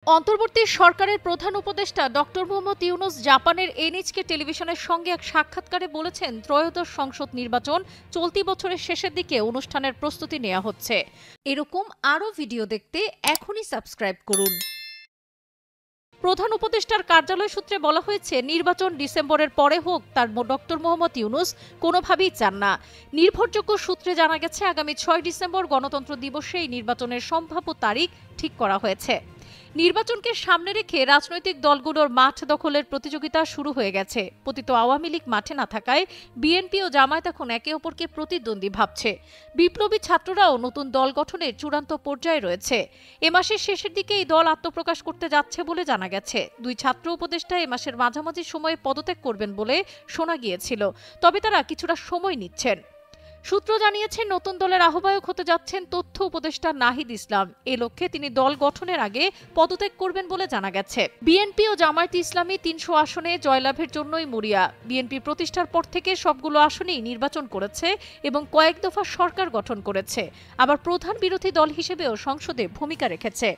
অন্তর্বর্তী সরকারের প্রধান উপদেষ্টা ডক্টর মোহাম্মদ ইউনূস জাপানের এনএইচকে টেলিভিশনের সঙ্গে এক সাক্ষাৎকারে বলেছেন, ত্রয়োদশ সংসদ নির্বাচন চলতি বছরের শেষের দিকে অনুষ্ঠানের প্রস্তুতি নেওয়া হচ্ছে। এরকম আরও ভিডিও দেখতে এখনই সাবস্ক্রাইব করুন। প্রধান উপদেষ্টার কার্যালয় সূত্রে বলা হয়েছে, নির্বাচন ডিসেম্বরের পরে হোক তার ডক্টর মোহাম্মদ ইউনূস কোনোভাবেই চান না। নির্ভরযোগ্য সূত্রে জানা গেছে, আগামী ৬ ডিসেম্বর গণতন্ত্র দিবসে এই নির্বাচনের সম্ভাব্য তারিখ ঠিক করা হয়েছে। নির্বাচনকে সামনে রেখে রাজনৈতিক দলগুলোর মাঠ দখলের প্রতিযোগিতা শুরু হয়ে গেছে। পতিত আওয়ামী লীগ মাঠে না থাকায় বিএনপি ও জামায়াত এখন একে অপরকে প্রতিদ্বন্দ্বী ভাবছে। বিপ্লবী ছাত্ররাও নতুন দল গঠনের চূড়ান্ত পর্যায়ে রয়েছে। এ মাসের শেষের দিকে এই দল আত্মপ্রকাশ করতে যাচ্ছে বলে জানা গেছে। দুই ছাত্র উপদেষ্টা এ মাসের মাঝামাঝি সময়ে পদত্যাগ করবেন বলে শোনা গিয়েছিল, তবে তারা কিছুটা সময় নিচ্ছেন। সূত্র জানিয়েছে, নতুন দলের আহ্বায়ক হতে যাচ্ছেন তথ্য উপদেষ্টা নাহিদ ইসলাম। এ লক্ষ্যে তিনি দল গঠনের আগে পদত্যাগ করবেন বলে জানা গেছে। বিএনপি ও জামায়াতে ইসলামী ৩০০ আসনে জয়লাভের জন্যই মরিয়া। বিএনপি প্রতিষ্ঠার পর থেকে সবগুলো আসনেই নির্বাচন করেছে এবং কয়েক দফা সরকার গঠন করেছে, আবার প্রধান বিরোধী দল হিসেবেও সংসদে ভূমিকা রেখেছে।